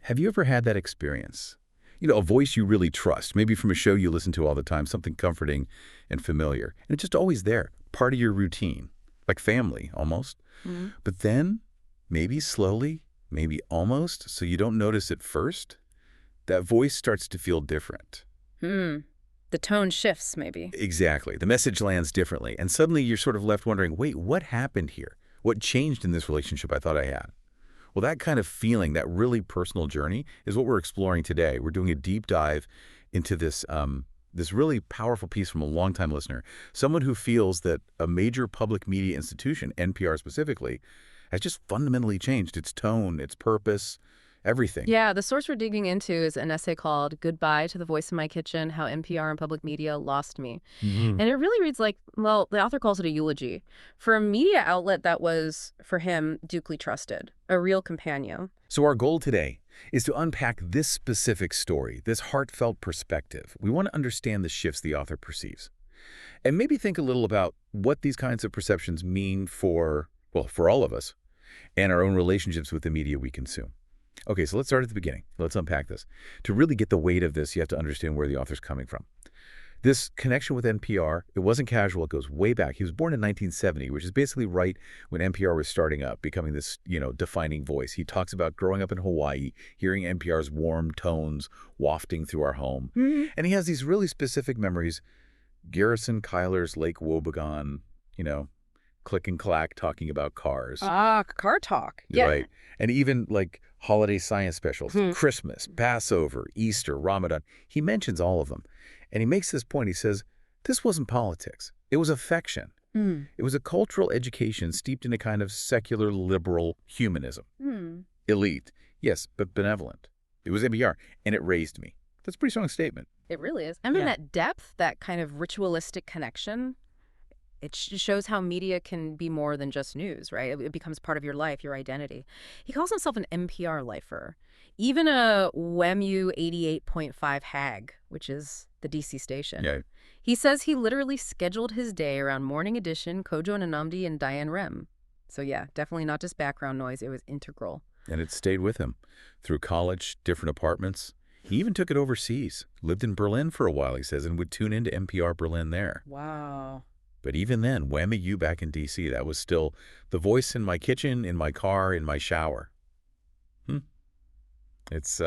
Have you ever had that experience? A voice you really trust, maybe from a show you listen to all the time, something comforting and familiar. And it's just always there, part of your routine, like family almost. Mm-hmm. But then, maybe slowly, maybe almost, so you don't notice it first, that voice starts to feel different. The tone shifts, maybe. Exactly. The message lands differently. And suddenly you're sort of left wondering, wait, what happened here? What changed in this relationship I thought I had? Well, that kind of feeling, that really personal journey, is what we're exploring today. We're doing a deep dive into this really powerful piece from a longtime listener, someone who feels that a major public media institution, NPR specifically, has just fundamentally changed its tone, its purpose, everything. Yeah, the source we're digging into is an essay called Goodbye to the Voice in My Kitchen, How NPR and Public Media Lost Me. And it really reads like, well, the author calls it a eulogy for a media outlet that was, for him, deeply trusted, a real companion. So our goal today is to unpack this specific story, this heartfelt perspective. We want to understand the shifts the author perceives. And maybe think a little about what these kinds of perceptions mean for all of us and our own relationships with the media we consume. Okay, so let's start at the beginning. Let's unpack this. To really get the weight of this, you have to understand where the author's coming from. This connection with NPR, it wasn't casual. It goes way back. He was born in 1970, which is basically right when NPR was starting up, becoming this, defining voice. He talks about growing up in Hawaii, hearing NPR's warm tones wafting through our home. And he has these really specific memories. Garrison Keillor's Lake Wobegon, Click and Clack talking about cars. Car talk. Yeah. Right. And even like holiday science specials, Christmas, Passover, Easter, Ramadan. He mentions all of them. And he makes this point. He says, this wasn't politics. It was affection. It was a cultural education steeped in a kind of secular liberal humanism. Elite, yes, but benevolent. It was NPR, and it raised me. That's a pretty strong statement. It really is. I mean, that depth, that kind of ritualistic connection, it shows how media can be more than just news, right? It becomes part of your life, your identity. He calls himself an NPR lifer, even a WAMU 88.5 hag, which is the DC station. Yeah. He says he literally scheduled his day around Morning Edition, Kojo Nnamdi, and Diane Rehm. So yeah, definitely not just background noise. It was integral. And it stayed with him through college, different apartments. He even took it overseas, lived in Berlin for a while, he says, and would tune into NPR Berlin there. Wow. But even then, WAMU back in D.C., that was still the voice in my kitchen, in my car, in my shower. It's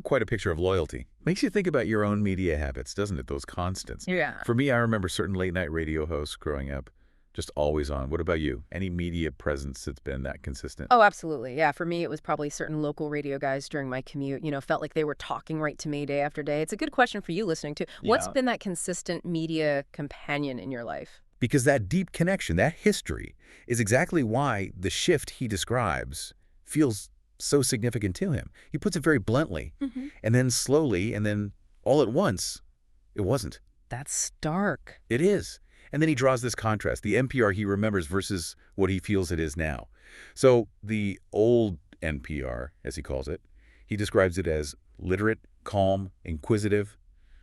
quite a picture of loyalty. Makes you think about your own media habits, doesn't it? Those constants. Yeah. For me, I remember certain late-night radio hosts growing up, just always on. What about you? Any media presence that's been that consistent? Oh, absolutely. Yeah, for me, it was probably certain local radio guys during my commute, felt like they were talking right to me day after day. It's a good question for you listening too. What's been that consistent media companion in your life? Because that deep connection, that history, is exactly why the shift he describes feels so significant to him. He puts it very bluntly, and then slowly, and then all at once, it wasn't. That's stark. It is. And then he draws this contrast, the NPR he remembers versus what he feels it is now. So the old NPR, as he calls it, he describes it as literate, calm, inquisitive.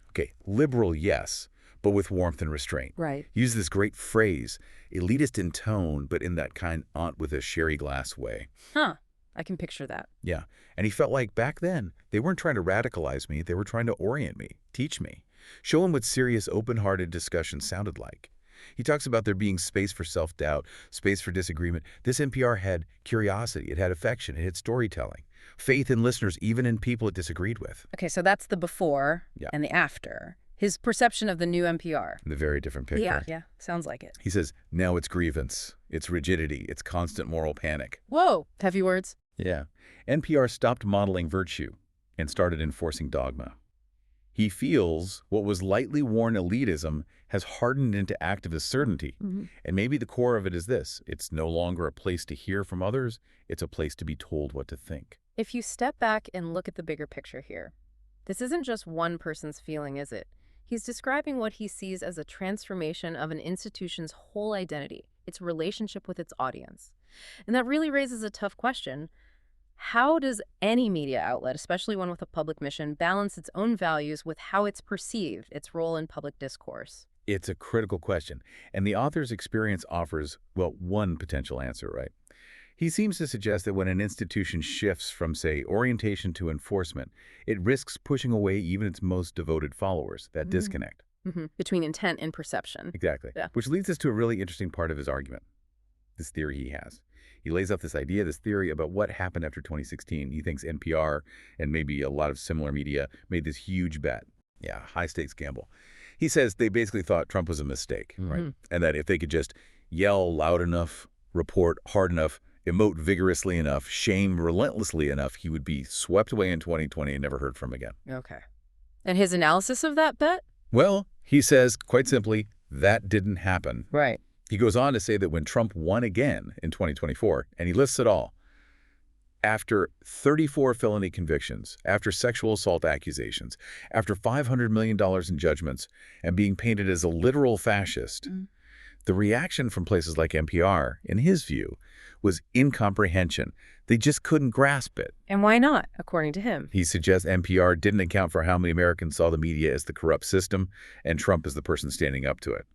Okay, liberal, yes, but with warmth and restraint. Right. He uses this great phrase, elitist in tone, but in that kind aunt with a sherry glass way. Huh. I can picture that. Yeah. And he felt like back then, they weren't trying to radicalize me. They were trying to orient me, teach me, show him what serious, open-hearted discussion sounded like. He talks about there being space for self-doubt, space for disagreement. This NPR had curiosity, it had affection, it had storytelling, faith in listeners, even in people it disagreed with. Okay, so that's the before and the after. His perception of the new NPR. The very different picture. Yeah, sounds like it. He says, now it's grievance, it's rigidity, it's constant moral panic. Whoa, heavy words. Yeah. NPR stopped modeling virtue and started enforcing dogma. He feels what was lightly worn elitism has hardened into activist certainty. And maybe the core of it is this. It's no longer a place to hear from others. It's a place to be told what to think. If you step back and look at the bigger picture here, this isn't just one person's feeling, is it? He's describing what he sees as a transformation of an institution's whole identity, its relationship with its audience. And that really raises a tough question. How does any media outlet, especially one with a public mission, balance its own values with how it's perceived, its role in public discourse? It's a critical question. And the author's experience offers, well, one potential answer, right? He seems to suggest that when an institution shifts from, say, orientation to enforcement, it risks pushing away even its most devoted followers, that disconnect. Between intent and perception. Exactly. Yeah. Which leads us to a really interesting part of his argument, this theory he has. He lays out this idea, this theory about what happened after 2016. He thinks NPR and maybe a lot of similar media made this huge bet. Yeah, high-stakes gamble. He says they basically thought Trump was a mistake, right? And that if they could just yell loud enough, report hard enough, emote vigorously enough, shame relentlessly enough, he would be swept away in 2020 and never heard from again. Okay. And his analysis of that bet? Well, he says, quite simply, that didn't happen. Right. He goes on to say that when Trump won again in 2024, and he lists it all, after 34 felony convictions, after sexual assault accusations, after $500 million in judgments, and being painted as a literal fascist, the reaction from places like NPR, in his view, was incomprehension. They just couldn't grasp it. And why not, according to him? He suggests NPR didn't account for how many Americans saw the media as the corrupt system, and Trump as the person standing up to it.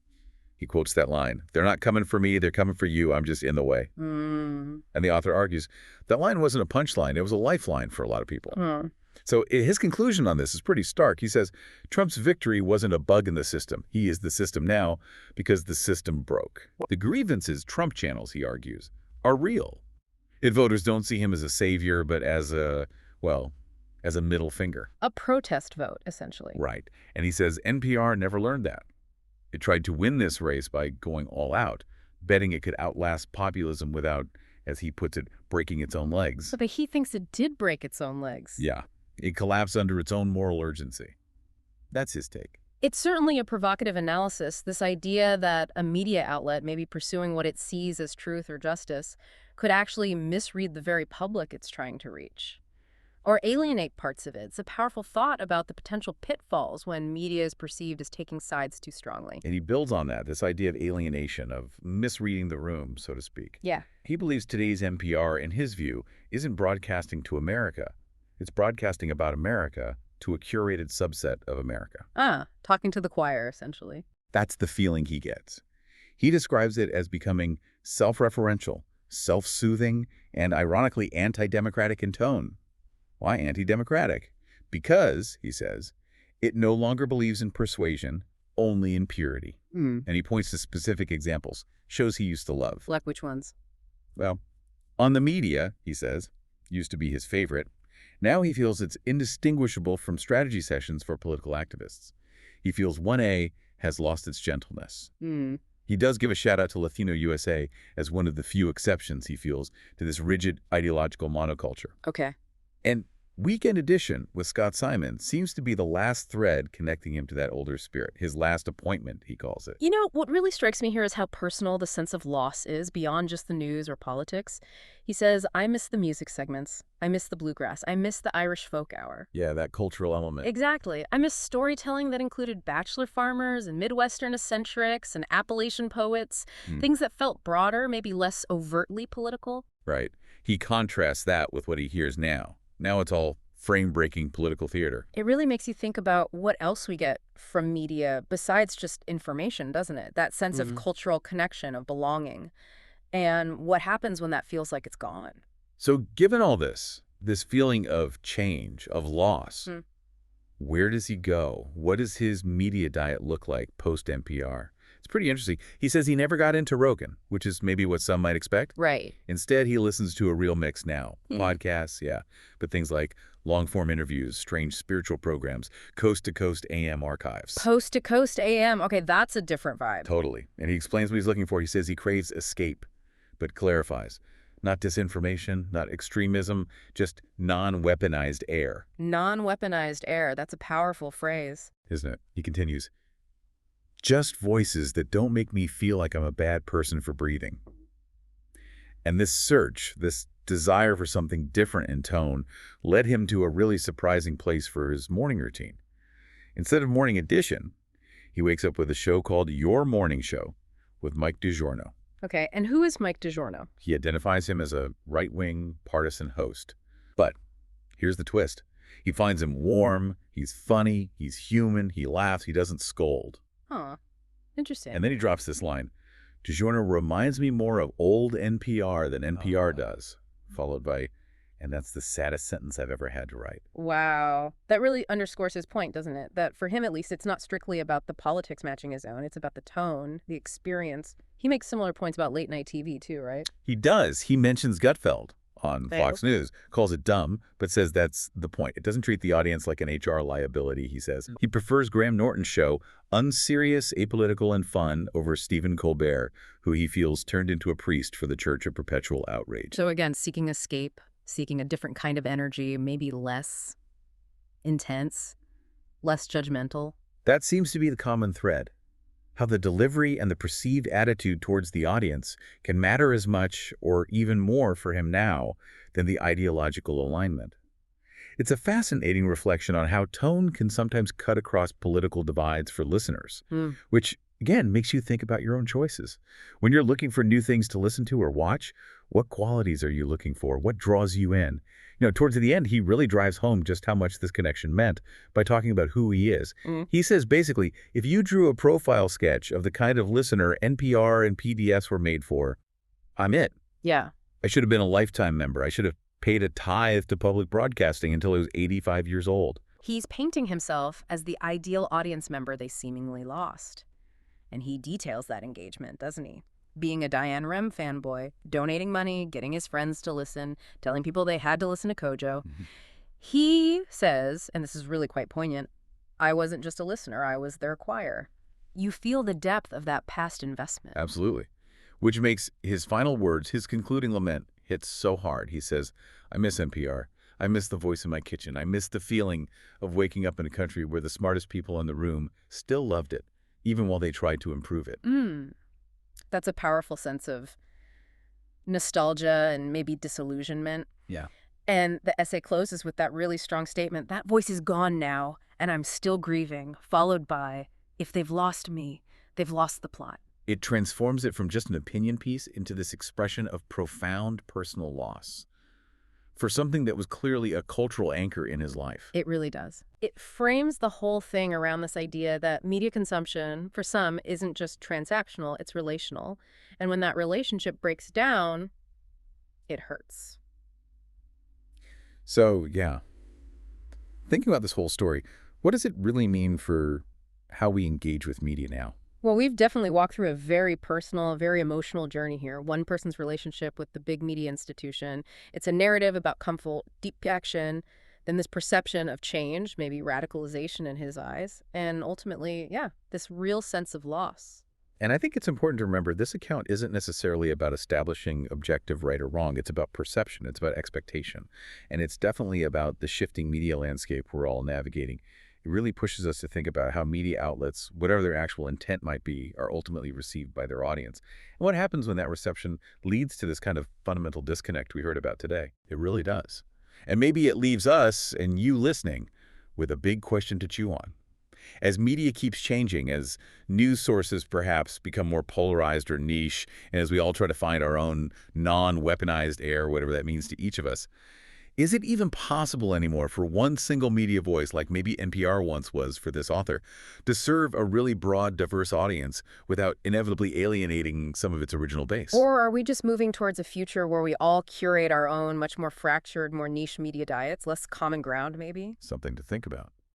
He quotes that line, "They're not coming for me, they're coming for you, I'm just in the way." And the author argues, that line wasn't a punchline, it was a lifeline for a lot of people. So his conclusion on this is pretty stark. He says, Trump's victory wasn't a bug in the system. He is the system now because the system broke. The grievances Trump channels, he argues, are real. If voters don't see him as a savior, but as a, well, as a middle finger. A protest vote, essentially. Right. And he says NPR never learned that. It tried to win this race by going all out, betting it could outlast populism without, as he puts it, breaking its own legs. But he thinks it did break its own legs. Yeah. It collapsed under its own moral urgency. That's his take. It's certainly a provocative analysis, this idea that a media outlet, maybe pursuing what it sees as truth or justice, could actually misread the very public it's trying to reach. Or alienate parts of it. It's a powerful thought about the potential pitfalls when media is perceived as taking sides too strongly. And he builds on that, this idea of alienation, of misreading the room, so to speak. Yeah. He believes today's NPR, in his view, isn't broadcasting to America. It's broadcasting about America to a curated subset of America. Talking to the choir, essentially. That's the feeling he gets. He describes it as becoming self-referential, self-soothing, and ironically anti-democratic in tone. Why anti-democratic? Because, he says, it no longer believes in persuasion, only in purity. And he points to specific examples, shows he used to love. Like which ones? Well, on the media, he says, used to be his favorite. Now he feels it's indistinguishable from strategy sessions for political activists. He feels 1A has lost its gentleness. He does give a shout out to Latino USA as one of the few exceptions, he feels, to this rigid ideological monoculture. Okay. And Weekend Edition with Scott Simon seems to be the last thread connecting him to that older spirit, his last appointment, he calls it. You know, what really strikes me here is how personal the sense of loss is beyond just the news or politics. He says, I miss the music segments. I miss the bluegrass. I miss the Irish folk hour. Yeah, that cultural element. Exactly. I miss storytelling that included bachelor farmers and Midwestern eccentrics and Appalachian poets, things that felt broader, maybe less overtly political. Right. He contrasts that with what he hears now. Now it's all frame-breaking political theater. It really makes you think about what else we get from media besides just information, doesn't it? That sense of cultural connection, of belonging, and what happens when that feels like it's gone. So given all this feeling of change, of loss, where does he go? What does his media diet look like post-NPR? It's pretty interesting. He says he never got into Rogan, which is maybe what some might expect. Right. Instead, he listens to a real mix now. Podcasts, yeah, but things like long-form interviews, strange spiritual programs, coast-to-coast AM archives. Coast-to-coast AM. Okay, that's a different vibe. Totally. And he explains what he's looking for. He says he craves escape, but clarifies. Not disinformation, not extremism, just non-weaponized air. Non-weaponized air. That's a powerful phrase. Isn't it? He continues. Just voices that don't make me feel like I'm a bad person for breathing. And this search, this desire for something different in tone, led him to a really surprising place for his morning routine. Instead of Morning Edition, he wakes up with a show called Your Morning Show with Mike DiGiorno. Okay, and who is Mike DiGiorno? He identifies him as a right-wing partisan host. But here's the twist. He finds him warm, he's funny, he's human, he laughs, he doesn't scold. Huh. Interesting. And then he drops this line, DiGiorno reminds me more of old NPR than NPR does, followed by, and that's the saddest sentence I've ever had to write. Wow. That really underscores his point, doesn't it? That for him, at least, it's not strictly about the politics matching his own. It's about the tone, the experience. He makes similar points about late-night TV, too, right? He does. He mentions Gutfeld on Oh. Fox News, calls it dumb, but says that's the point. It doesn't treat the audience like an HR liability, he says. He prefers Graham Norton's show, unserious, apolitical, and fun, over Stephen Colbert, who he feels turned into a priest for the Church of Perpetual Outrage. So again, seeking escape, seeking a different kind of energy, maybe less intense, less judgmental. That seems to be the common thread. How the delivery and the perceived attitude towards the audience can matter as much or even more for him now than the ideological alignment. It's a fascinating reflection on how tone can sometimes cut across political divides for listeners, which, again, makes you think about your own choices. When you're looking for new things to listen to or watch, what qualities are you looking for? What draws you in? Towards the end, he really drives home just how much this connection meant by talking about who he is. He says, basically, if you drew a profile sketch of the kind of listener NPR and PDFs were made for, I'm it. Yeah. I should have been a lifetime member. I should have paid a tithe to public broadcasting until I was 85 years old. He's painting himself as the ideal audience member they seemingly lost. And he details that engagement, doesn't he? Being a Diane Rehm fanboy, donating money, getting his friends to listen, telling people they had to listen to Kojo. He says, and this is really quite poignant, I wasn't just a listener, I was their choir. You feel the depth of that past investment. Absolutely. Which makes his final words, his concluding lament, hit so hard. He says, I miss NPR. I miss the voice in my kitchen. I miss the feeling of waking up in a country where the smartest people in the room still loved it, even while they tried to improve it. That's a powerful sense of nostalgia and maybe disillusionment. Yeah. And the essay closes with that really strong statement, that voice is gone now, and I'm still grieving, followed by, if they've lost me, they've lost the plot. It transforms it from just an opinion piece into this expression of profound personal loss for something that was clearly a cultural anchor in his life. It really does. It frames the whole thing around this idea that media consumption, for some, isn't just transactional, it's relational. And when that relationship breaks down, it hurts. So, yeah. Thinking about this whole story, what does it really mean for how we engage with media now? Well, we've definitely walked through a very personal, very emotional journey here. One person's relationship with the big media institution. It's a narrative about comfort, deep action, then this perception of change, maybe radicalization in his eyes, and ultimately, this real sense of loss. And I think it's important to remember this account isn't necessarily about establishing objective right or wrong. It's about perception. It's about expectation. And it's definitely about the shifting media landscape we're all navigating. It really pushes us to think about how media outlets, whatever their actual intent might be, are ultimately received by their audience. And what happens when that reception leads to this kind of fundamental disconnect we heard about today? It really does. And maybe it leaves us and you listening with a big question to chew on. As media keeps changing, as news sources perhaps become more polarized or niche, and as we all try to find our own non-weaponized air, whatever that means to each of us, is it even possible anymore for one single media voice, like maybe NPR once was for this author, to serve a really broad, diverse audience without inevitably alienating some of its original base? Or are we just moving towards a future where we all curate our own, much more fractured, more niche media diets, less common ground maybe? Something to think about.